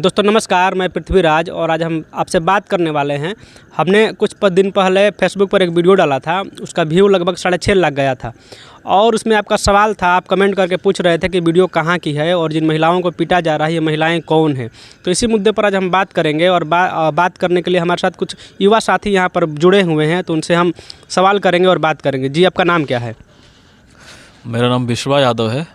दोस्तों नमस्कार, मैं पृथ्वीराज और आज हम आपसे बात करने वाले हैं। हमने कुछ दिन पहले फेसबुक पर एक वीडियो डाला था, उसका व्यू लगभग 6.5 लाख गया था और उसमें आपका सवाल था, आप कमेंट करके पूछ रहे थे कि वीडियो कहाँ की है और जिन महिलाओं को पीटा जा रहा है ये महिलाएं कौन हैं। तो इसी मुद्दे पर आज हम बात करेंगे और बात करने के लिए हमारे साथ कुछ युवा साथी यहाँ पर जुड़े हुए हैं, तो उनसे हम सवाल करेंगे और बात करेंगे। जी, आपका नाम क्या है? मेरा नाम विश्वा यादव है।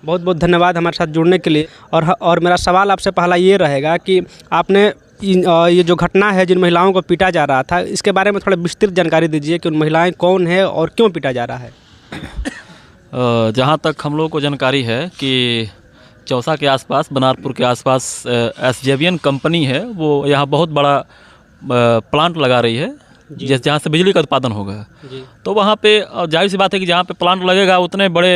बहुत बहुत धन्यवाद हमारे साथ जुड़ने के लिए। और मेरा सवाल आपसे पहला ये रहेगा कि आपने ये जो घटना है, जिन महिलाओं को पीटा जा रहा था, इसके बारे में थोड़ा विस्तृत जानकारी दीजिए कि उन महिलाएं कौन है और क्यों पीटा जा रहा है। जहाँ तक हम लोगों को जानकारी है कि चौसा के आसपास, बनारपुर के आसपास SJVN कंपनी है, वो यहाँ बहुत बड़ा प्लांट लगा रही है जहाँ से बिजली का उत्पादन होगा। तो वहाँ पे जाहिर सी बात है कि जहाँ पे प्लांट लगेगा उतने बड़े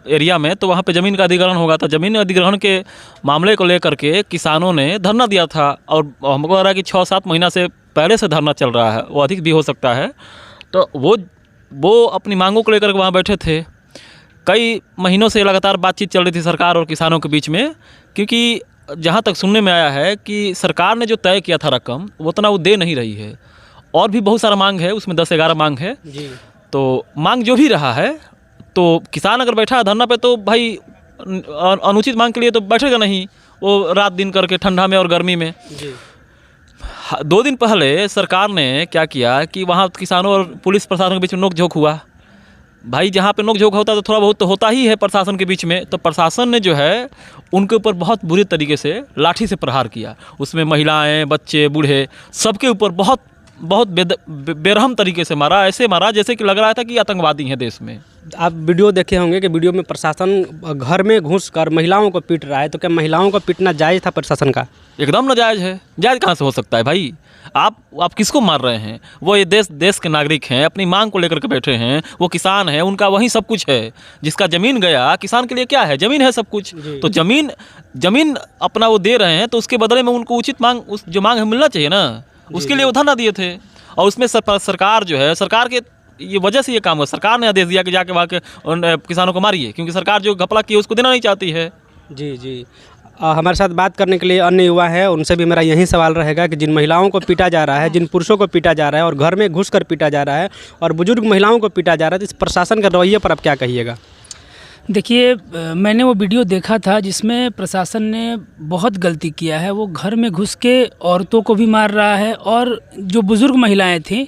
एरिया में, तो वहाँ पे ज़मीन का अधिग्रहण होगा। तो ज़मीन अधिग्रहण के मामले को लेकर के किसानों ने धरना दिया था और हमको लग रहा है कि 6-7 महीना से पहले से धरना चल रहा है, वो अधिक भी हो सकता है। तो वो अपनी मांगों को लेकर के वहाँ बैठे थे। कई महीनों से लगातार बातचीत चल रही थी सरकार और किसानों के बीच में, क्योंकि जहाँ तक सुनने में आया है कि सरकार ने जो तय किया था रकम, उतना वो दे नहीं रही है और भी बहुत सारा मांग है, उसमें 10-11 मांग है जी। तो मांग जो भी रहा है, तो किसान अगर बैठा है धरना पे तो भाई अनुचित मांग के लिए तो बैठेगा नहीं, वो रात दिन करके ठंडा में और गर्मी में जी। 2 दिन पहले सरकार ने क्या किया कि वहाँ किसानों और पुलिस प्रशासन के बीच में नोक-झोंक हुआ। भाई जहाँ पे नोक-झोंक होता है तो थोड़ा बहुत तो होता ही है प्रशासन के बीच में। तो प्रशासन ने जो है उनके ऊपर बहुत बुरी तरीके से लाठी से प्रहार किया। उसमें महिलाएं, बच्चे, बूढ़े, सबके ऊपर बहुत बेरहम तरीके से मारा। ऐसे मारा जैसे कि लग रहा था कि आतंकवादी हैं देश में। आप वीडियो देखे होंगे कि वीडियो में प्रशासन घर में घुसकर महिलाओं को पीट रहा है, तो क्या महिलाओं को पीटना जायज़ था प्रशासन का? एकदम नाजायज़ है। जायज़ कहाँ से हो सकता है भाई? आप किसको मार रहे हैं? वो ये देश के नागरिक हैं, अपनी मांग को लेकर के बैठे हैं, वो किसान हैं, उनका वही सब कुछ है। जिसका ज़मीन गया, किसान के लिए क्या है? ज़मीन है सब कुछ। तो ज़मीन अपना वो दे रहे हैं, तो उसके बदले में उनको उचित मांग, उस जो मांग है मिलना चाहिए ना, उसके लिए वो धरना दिए थे। और उसमें सरकार जो है, सरकार के ये वजह से ये काम हुआ। सरकार ने आदेश दिया कि जाके वहाँ के उन किसानों को मारिए, क्योंकि सरकार जो घपला की है उसको देना नहीं चाहती है। जी। हमारे साथ बात करने के लिए अन्य युवा है, उनसे भी मेरा यही सवाल रहेगा कि जिन महिलाओं को पीटा जा रहा है, जिन पुरुषों को पीटा जा रहा है और घर में घुसकर पीटा जा रहा है और बुजुर्ग महिलाओं को पीटा जा रहा है, तो इस प्रशासन के रवैये पर आप क्या कहिएगा? देखिए, मैंने वो वीडियो देखा था जिसमें प्रशासन ने बहुत गलती किया है। वो घर में घुस के औरतों को भी मार रहा है और जो बुज़ुर्ग महिलाएं थीं,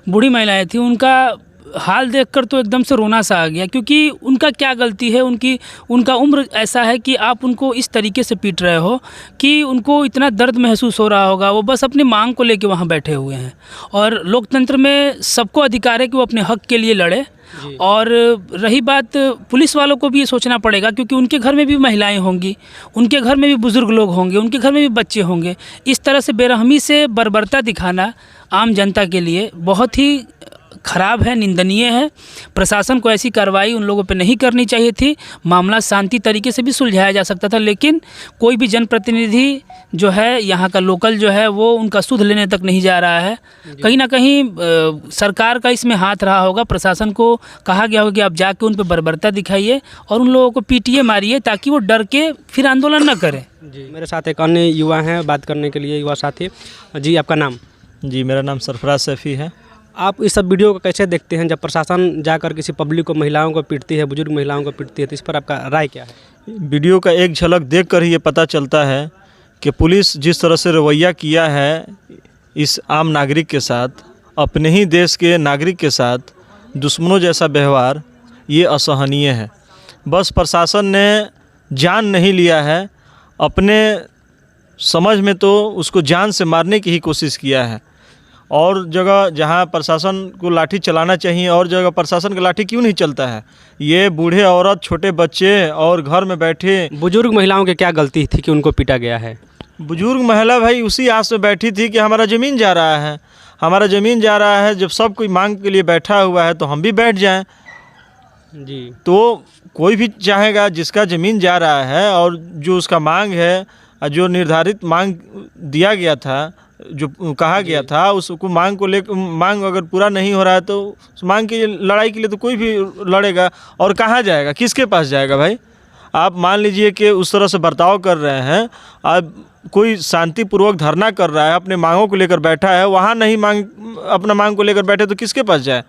बूढ़ी महिलाएं थीं, उनका हाल देखकर तो एकदम से रोना सा आ गया, क्योंकि उनका क्या गलती है? उनका उम्र ऐसा है कि आप उनको इस तरीके से पीट रहे हो कि उनको इतना दर्द महसूस हो रहा होगा। वो बस अपनी मांग को लेके वहाँ बैठे हुए हैं और लोकतंत्र में सबको अधिकार है कि वो अपने हक के लिए लड़े। और रही बात, पुलिस वालों को भी ये सोचना पड़ेगा, क्योंकि उनके घर में भी महिलाएं होंगी, उनके घर में भी बुज़ुर्ग लोग होंगे, उनके घर में भी बच्चे होंगे। इस तरह से बेरहमी से बर्बरता दिखाना आम जनता के लिए बहुत ही ख़राब है, निंदनीय है। प्रशासन को ऐसी कार्रवाई उन लोगों पे नहीं करनी चाहिए थी। मामला शांति तरीके से भी सुलझाया जा सकता था, लेकिन कोई भी जनप्रतिनिधि जो है यहाँ का लोकल जो है वो उनका सुध लेने तक नहीं जा रहा है। कहीं ना कहीं सरकार का इसमें हाथ रहा होगा। प्रशासन को कहा गया होगा कि आप जाके उन पर बर्बरता दिखाइए और उन लोगों को पीटिए, मारिए, ताकि वो डर के फिर आंदोलन न करें। जी, मेरे साथ एक अन्य युवा हैं बात करने के लिए, युवा साथी। जी, आपका नाम? जी, मेरा नाम सरफराज सैफ़ी है। आप इस सब वीडियो को कैसे देखते हैं? जब प्रशासन जाकर किसी पब्लिक को, महिलाओं को पीटती है, बुजुर्ग महिलाओं को पीटती है, तो इस पर आपका राय क्या है? वीडियो का एक झलक देखकर ही ये पता चलता है कि पुलिस जिस तरह से रवैया किया है इस आम नागरिक के साथ, अपने ही देश के नागरिक के साथ दुश्मनों जैसा व्यवहार, ये असहनीय है। बस प्रशासन ने जान नहीं लिया है, अपने समझ में तो उसको जान से मारने की ही कोशिश किया है। और जगह जहां प्रशासन को लाठी चलाना चाहिए और जगह प्रशासन का लाठी क्यों नहीं चलता है? ये बूढ़े औरत, छोटे बच्चे और घर में बैठे बुजुर्ग महिलाओं की क्या गलती थी कि उनको पीटा गया है? बुजुर्ग महिला भाई उसी आस में बैठी थी कि हमारा ज़मीन जा रहा है, हमारा ज़मीन जा रहा है। जब सब कोई मांग के लिए बैठा हुआ है तो हम भी बैठ जाएं। जी, तो कोई भी चाहेगा जिसका ज़मीन जा रहा है और जो उसका मांग है, जो निर्धारित मांग दिया गया था, जो कहा गया था, उसको मांग को लेकर, मांग अगर पूरा नहीं हो रहा है तो उस मांग की लड़ाई के लिए तो कोई भी लड़ेगा। और कहाँ जाएगा, किसके पास जाएगा भाई? आप मान लीजिए कि उस तरह से बर्ताव कर रहे हैं, आप कोई शांतिपूर्वक धरना कर रहा है, अपने मांगों को लेकर बैठा है, वहाँ नहीं अपना मांग को लेकर बैठे तो किसके पास जाए?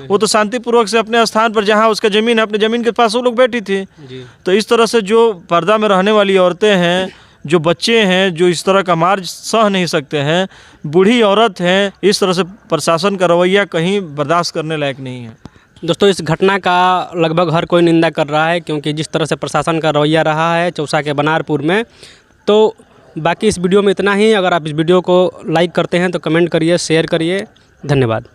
वो तो शांतिपूर्वक से अपने स्थान पर जहाँ उसका ज़मीन है, अपने ज़मीन के पास वो लोग बैठी थी। तो इस तरह से जो पर्दा में रहने वाली औरतें हैं, जो बच्चे हैं, जो इस तरह का मार सह नहीं सकते हैं, बूढ़ी औरत हैं, इस तरह से प्रशासन का रवैया कहीं बर्दाश्त करने लायक नहीं है। दोस्तों, इस घटना का लगभग हर कोई निंदा कर रहा है, क्योंकि जिस तरह से प्रशासन का रवैया रहा है चौसा के बनारपुर में। तो बाकी इस वीडियो में इतना ही। अगर आप इस वीडियो को लाइक करते हैं तो कमेंट करिए, शेयर करिए। धन्यवाद।